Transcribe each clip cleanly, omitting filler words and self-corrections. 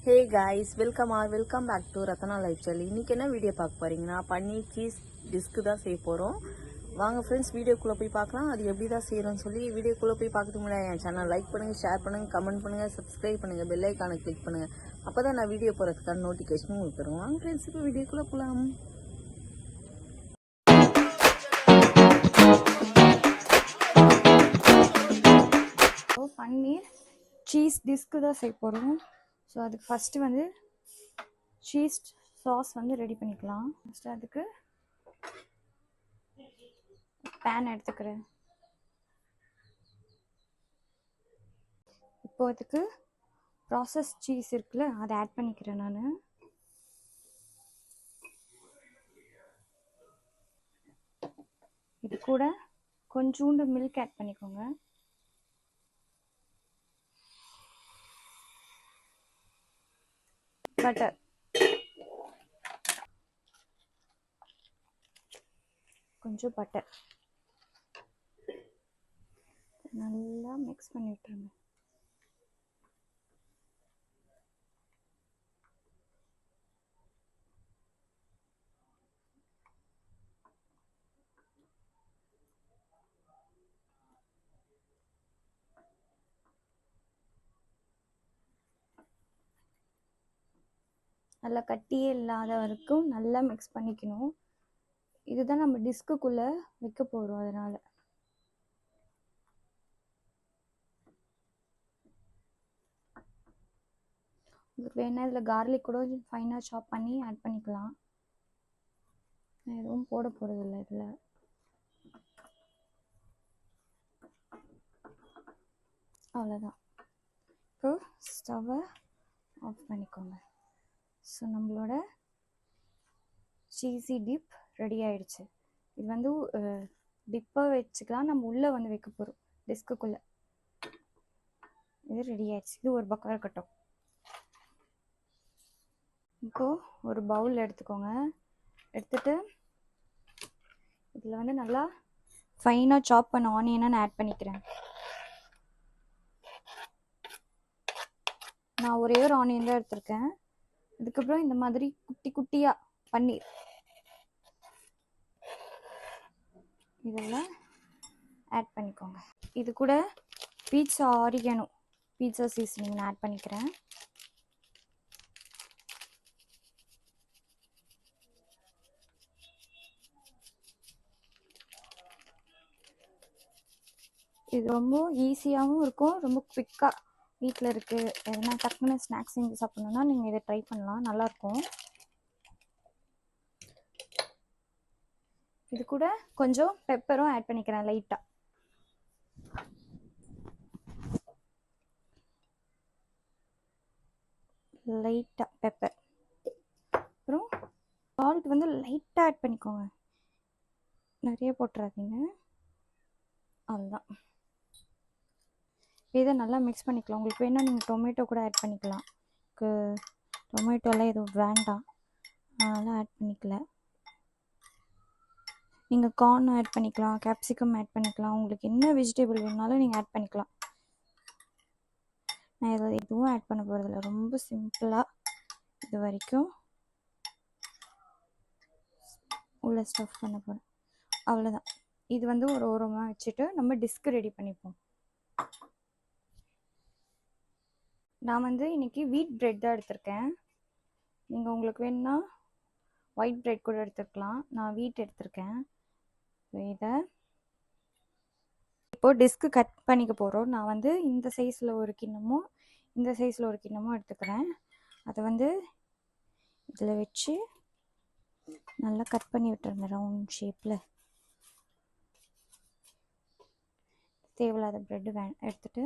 Hey guys, welcome back to Ratna lifestyle. இன்றைக்கி என்ன video பார்க்க போகிறீங்கன்னா, பன்னீர் சீஸ் டிஸ்க்கு தான் செய்ய போகிறோம். வாங்க ஃப்ரெண்ட்ஸ், வீடியோக்குள்ளே போய் பார்க்கலாம். அது எப்படி தான் செய்கிறோன்னு சொல்லி வீடியோக்குள்ளே போய் பார்க்கறதுக்கு முன்னாடி என் சேனல் லைக் பண்ணுங்கள், ஷேர் பண்ணுங்கள், கமெண்ட் பண்ணுங்கள், சப்ஸ்கிரைப் பண்ணுங்கள், பெல் ஐக்கானை கிளிக் பண்ணுங்கள். அப்போ தான் நான் வீடியோ போகிறதுக்கான நோட்டிஃபிகேஷன் உங்களுக்கு தருவோம். வாங்க ஃப்ரெண்ட்ஸ், இப்போ வீடியோக்குள்ளே போகலாம். பன்னீர் சீஸ் டிஸ்க்கு தான் செய்ய போகிறோம். ஸோ அதுக்கு ஃபஸ்ட்டு வந்து சீஸ் சாஸ் வந்து ரெடி பண்ணிக்கலாம். ஃபஸ்ட்டு அதுக்கு பேன் எடுத்துக்கிறேன். இப்போ அதுக்கு ப்ராசஸ் சீஸ் இருக்குல்ல, அதை ஆட் பண்ணிக்கிறேன் நான். இது கூட கொஞ்சோண்டு மில்க் ஆட் பண்ணிக்கோங்க. பட்டர், கொஞ்சம் பட்டர் நல்லா மிக்ஸ் பண்ணி விட்டுருங்க. நல்லா கட்டியே இல்லாத வரைக்கும் நல்லா மிக்ஸ் பண்ணிக்கணும். இதுதான் நம்ம டிஸ்க்குள்ளே வைக்க போகிறோம். அதனால் உங்களுக்கு வேணால் இதில் கார்லிக் கூட ஃபைனாக சாப் பண்ணி ஆட் பண்ணிக்கலாம். நான் எதுவும் போட போகிறதில்ல இதில். அவ்வளோதான். இப்போ ஸ்டவ்வை ஆஃப் பண்ணிக்கோங்க. ஸோ நம்மளோட சீஸி டிப் ரெடி ஆயிடுச்சு. இது வந்து டிப்பை வச்சுக்கலாம், நம்ம உள்ளே வந்து வைக்க போகிறோம் டிஸ்க்குள்ளே. இது ரெடி ஆயிடுச்சு. இது ஒரு பக்கம் இருக்கட்டும். இப்போது ஒரு பவுல் எடுத்துக்கோங்க. எடுத்துட்டு இதில் வந்து நல்லா ஃபைனாக சாப் பண்ண ஆனியனை நான் ஆட் பண்ணிக்கிறேன். நான் ஒரே ஒரு ஆனியன் தான் எடுத்திருக்கேன். அதுக்கப்புறம் இந்த மாதிரி குட்டி குட்டியாக பன்னீர் இதெல்லாம் ஆட் பண்ணிக்கோங்க. இது கூட பீட்சா ஆரிகனோ, பீட்சா சீசனிங் நான் ஆட் பண்ணிக்கிறேன். இது ரொம்ப ஈஸியாகவும் இருக்கும், ரொம்ப குவிக்காக வீட்டில் இருக்குது. எதனா டக்குன்னு ஸ்நாக்ஸ் செஞ்சு சாப்பிட்ணுன்னா நீங்கள் இதை ட்ரை பண்ணலாம், நல்லாயிருக்கும். இது கூட கொஞ்சம் பெப்பரும் ஆட் பண்ணிக்கிறேன், லைட்டாக பெப்பர். அப்புறம் சால்ட் வந்து லைட்டாக ஆட் பண்ணிக்கோங்க, நிறைய போட்டுறாதீங்க. அவ்வளோதான். இதை நல்லா மிக்ஸ் பண்ணிக்கலாம். உங்களுக்கு வேணால் நீங்கள் டொமேட்டோ கூட ஆட் பண்ணிக்கலாம். டொமேட்டோலாம் எதுவும் வேண்டாம், அதனால் ஆட் பண்ணிக்கல. நீங்கள் கார்ன் ஆட் பண்ணிக்கலாம், கேப்சிகம் ஆட் பண்ணிக்கலாம். உங்களுக்கு என்ன வெஜிடபிள் வேணாலும் நீங்கள் ஆட் பண்ணிக்கலாம். நான் இதில் எதுவும் ஆட் பண்ண போகிறதில்ல, ரொம்ப சிம்பிளாக இது வரைக்கும் உள்ள ஸ்டஃப் பண்ண போகிறேன். அவ்வளோதான். இது வந்து ஒரு ஓரமாக வச்சுட்டு நம்ம டிஸ்க் ரெடி பண்ணிப்போம். நான் வந்து இன்றைக்கி வீட் பிரெட் தான் எடுத்திருக்கேன். நீங்கள் உங்களுக்கு வேணுன்னா ஒயிட் பிரெட் கூட எடுத்துக்கலாம். நான் வீட் எடுத்திருக்கேன். இதை இப்போது டிஸ்க்கு கட் பண்ணிக்க போகிறோம். நான் வந்து இந்த சைஸில் ஒரு கிண்ணமும் இந்த சைஸில் ஒரு கிண்ணமும் எடுத்துக்கிறேன். அதை வந்து இதில் வச்சு நல்லா கட் பண்ணி விட்டுருங்க ரவுண்ட் ஷேப்பில். தேவையில்லாத ப்ரெட்டு எடுத்துட்டு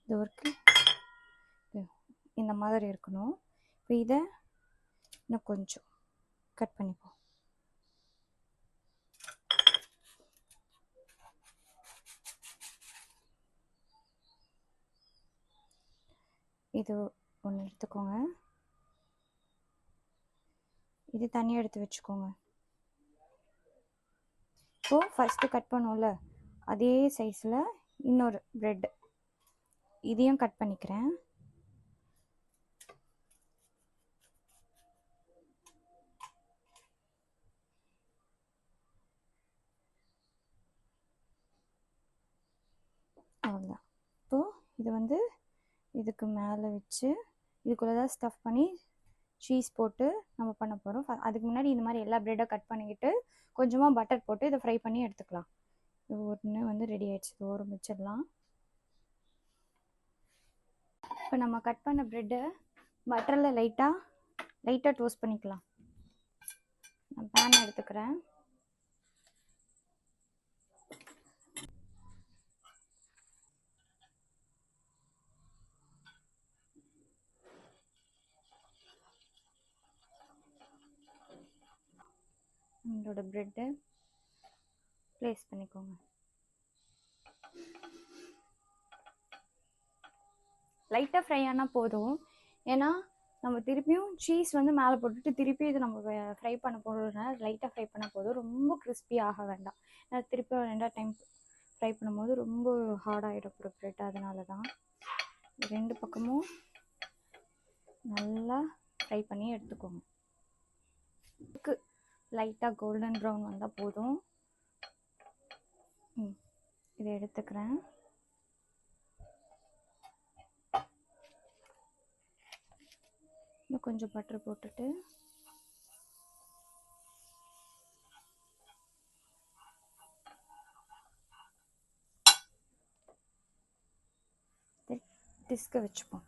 இது ஒர்க்கு இந்த மாதிரி இருக்கணும். இப்போ இதை இன்னும் கொஞ்சம் கட் பண்ணிப்போம். இது ஒன்று எடுத்துக்கோங்க. இது தனியாக எடுத்து வச்சுக்கோங்க. இப்போது ஃபஸ்ட்டு கட் பண்ணோம்ல அதே சைஸில் இன்னொரு பிரெட் இதையும் கட் பண்ணிக்கிறேன். அவ்வளோதான். இப்போது இது வந்து இதுக்கு மேலே வச்சு இதுக்குள்ளே தான் ஸ்டஃப் பண்ணி சீஸ் போட்டு நம்ம பண்ண போகிறோம். அதுக்கு முன்னாடி இந்த மாதிரி எல்லா ப்ரெட்டை கட் பண்ணிக்கிட்டு கொஞ்சமாக பட்டர் போட்டு இதை ஃப்ரை பண்ணி எடுத்துக்கலாம். இது ஒன்று வந்து ரெடி ஆகிடுச்சு. இது ஓரம் வச்சிடலாம். இப்போ நம்ம கட் பண்ண ப்ரெட்டை பட்டரில் லைட்டாக டோஸ்ட் பண்ணிக்கலாம். நான் பேன் எடுத்துக்கிறேன். உங்களோட ப்ரெட்டை ப்ளேஸ் பண்ணிக்கோங்க. லைட்டாக ஃப்ரை ஆனால் போதும். ஏன்னா நம்ம திருப்பியும் சீஸ் வந்து மேலே போட்டுட்டு திருப்பி இது நம்ம ஃப்ரை பண்ண போகிறதுனால லைட்டாக ஃப்ரை பண்ணால் போதும். ரொம்ப கிறிஸ்பி ஆக வேண்டாம். ஏன்னா திருப்பி 2 டைம் ஃப்ரை பண்ணும்போது ரொம்ப ஹார்டாகிடும் ப்ரெட். அதனால தான் 2 பக்கமும் நல்லா ஃப்ரை பண்ணி எடுத்துக்கோங்க. லைட்டாக கோல்டன் ப்ரௌன் வந்தால் போதும். இதை எடுத்துக்கிறேன். இன்னும் கொஞ்சம் பட்டர் போட்டுட்டு டிஸ்கை வச்சுப்போம்.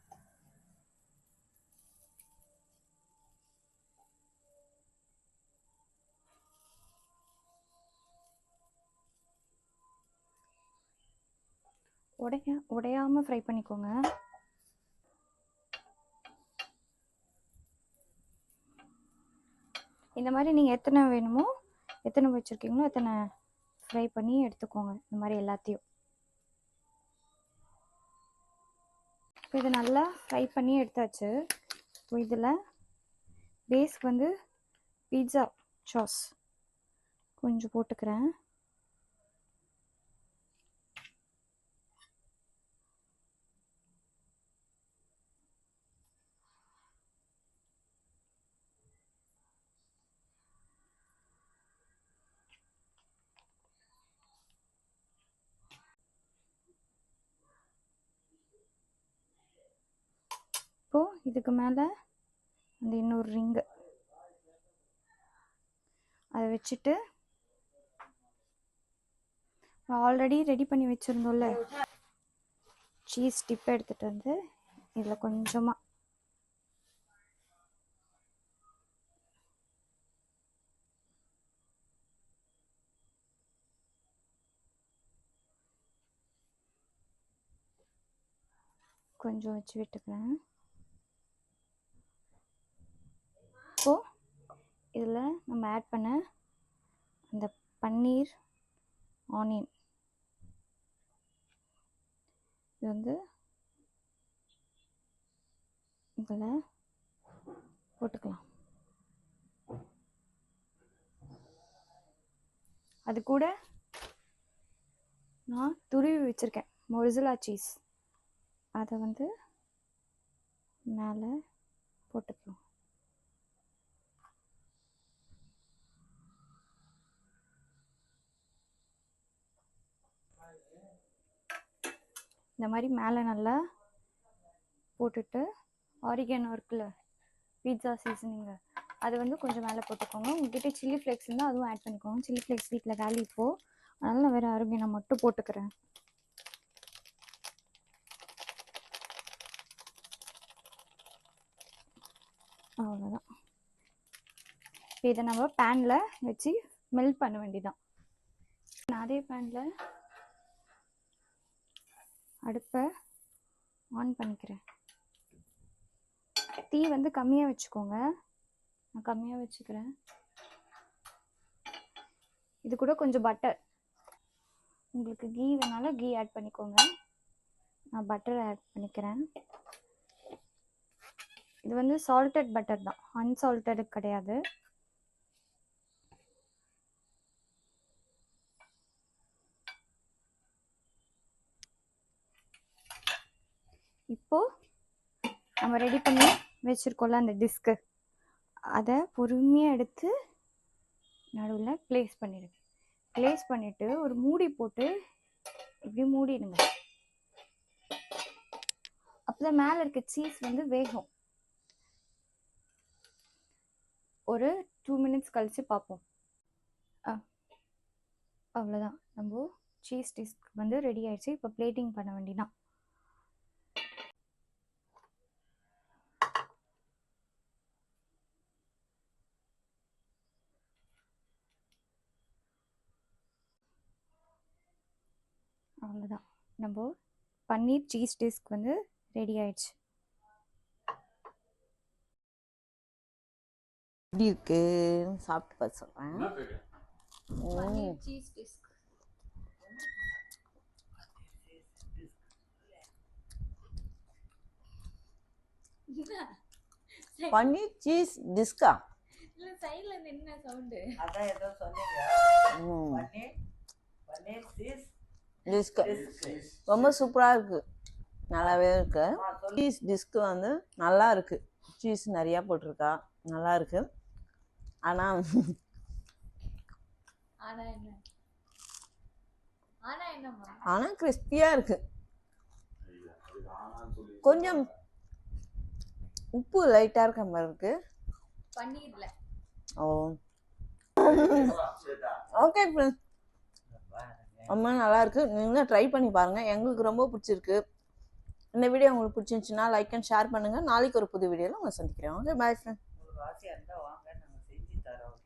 உடையாமல் ஃப்ரை பண்ணிக்கோங்க. இந்த மாதிரி நீங்கள் எத்தனை வேணுமோ எத்தனை வச்சுருக்கீங்களோ எத்தனை ஃப்ரை பண்ணி எடுத்துக்கோங்க. இந்த மாதிரி எல்லாத்தையும் இப்போ இது நல்லா ஃப்ரை பண்ணி எடுத்தாச்சு. இப்போ இதில் பேஸ்க்கு வந்து பீட்சா சாஸ் கொஞ்சம் போட்டுக்கிறேன். இப்போது இதுக்கு மேலே அந்த இன்னொரு ரிங்கு அதை வச்சுட்டு ஆல்ரெடி ரெடி பண்ணி வச்சுருந்தோம்ல சீஸ் டிப் எடுத்துகிட்டு வந்து இதில் கொஞ்சமாக கொஞ்சம் வச்சு விட்டுக்கிறேன். இப்போது இதில் நம்ம ஆட் பண்ண அந்த பன்னீர் ஆனியன் இது வந்து இதில் போட்டுக்கலாம். அது கூட நான் துருவி வச்சுருக்கேன் மொரிசலா சீஸ், அதை வந்து மேலே போட்டுக்கலாம். இந்த மாதிரி மேலே நல்லா போட்டுட்டு ஆரிகேனோ இருக்குல்ல பீட்சா சீசனிங்கு அது வந்து கொஞ்சம் மேலே போட்டுக்கோங்க. உங்ககிட்ட சில்லி ஃப்ளேக்ஸ் இருந்தால் அதுவும் ஆட் பண்ணிக்கோங்க. சில்லி ஃப்ளேக்ஸ் வீட்டில் காலி இப்போது, அதனால் நான் வேறு ஆரிகேனோ மட்டும் போட்டுக்கிறேன். அவ்வளோதான். இதை நம்ம பேனில் வச்சு மெல்ட் பண்ண வேண்டியதான். நான் அதே பேனில் அடுப்பை ஆன் பண்ணிக்கிறேன். தீ வந்து கம்மியாக வச்சுக்கோங்க. நான் கம்மியாக வச்சுக்கிறேன். இது கூட கொஞ்சம் பட்டர், உங்களுக்கு கீ வேணாலும் கீ ஆட் பண்ணிக்கோங்க. நான் பட்டர் ஆட் பண்ணிக்கிறேன். இது வந்து சால்டட் பட்டர் தான், அன்சால்டட் கிடையாது. இப்போது நம்ம ரெடி பண்ணி வச்சுருக்கோம்ல அந்த டிஸ்க்கு, அதை பொறுமையாக எடுத்து நடுவில் ப்ளேஸ் பண்ணிடுங்க. ப்ளேஸ் பண்ணிவிட்டு ஒரு மூடி போட்டு இப்படி மூடிடுங்க. அப்போ தான் மேலே இருக்க சீஸ் வந்து வேகும். ஒரு 2 மினிட்ஸ் கழித்து பார்ப்போம். அவ்வளோதான், நம்ம சீஸ் டிஸ்க் வந்து ரெடி ஆயிடுச்சு. இப்போ பிளேட்டிங் பண்ண வேண்டியதான். அவ்வளோதான், நம்ம பன்னீர் சீஸ் டிஸ்க் வந்து ரெடி ஆயிடுச்சு. எப்படி இருக்கு சாப்பிட்டு பார்த்து சொல்கிறேன். பன்னீர் சீஸ் டிஸ்க் பன்னீர் சீஸ் டிஸ்கா? இல்ல சைடுல என்ன சவுண்ட்? அதான் ஏதோ சொன்னீங்க. பன்னீர் சீஸ் டிஸ்க் ரொம்ப சூப்பராக இருக்குது, நல்லாவே இருக்கு. சீஸ் டிஸ்க்கு வந்து நல்லா இருக்குது, சீஸ் நிறையா போட்டிருக்கா, நல்லா இருக்கு. ஆனால் ஆனால் கிறிஸ்பியாக இருக்கு. கொஞ்சம் உப்பு லைட்டாக இருக்க மாதிரி இருக்கு பன்னீர்ல. ஓ ஓகே ஃப்ரெண்ட்ஸ், ரொம்ப நல்லா இருக்கு. நீங்களும் ட்ரை பண்ணி பாருங்க, எங்களுக்கு ரொம்ப பிடிச்சிருக்கு. இந்த வீடியோ உங்களுக்கு பிடிச்சிருந்துச்சுன்னா லைக் அண்ட் ஷேர் பண்ணுங்க. நாளைக்கு ஒரு புது வீடியோவில் உங்களை சந்திக்கிறேன். Okay bye friend. உங்களுக்கு ஆசையாக இருந்தால் வாங்க, நாங்கள் செஞ்சு தரோம்.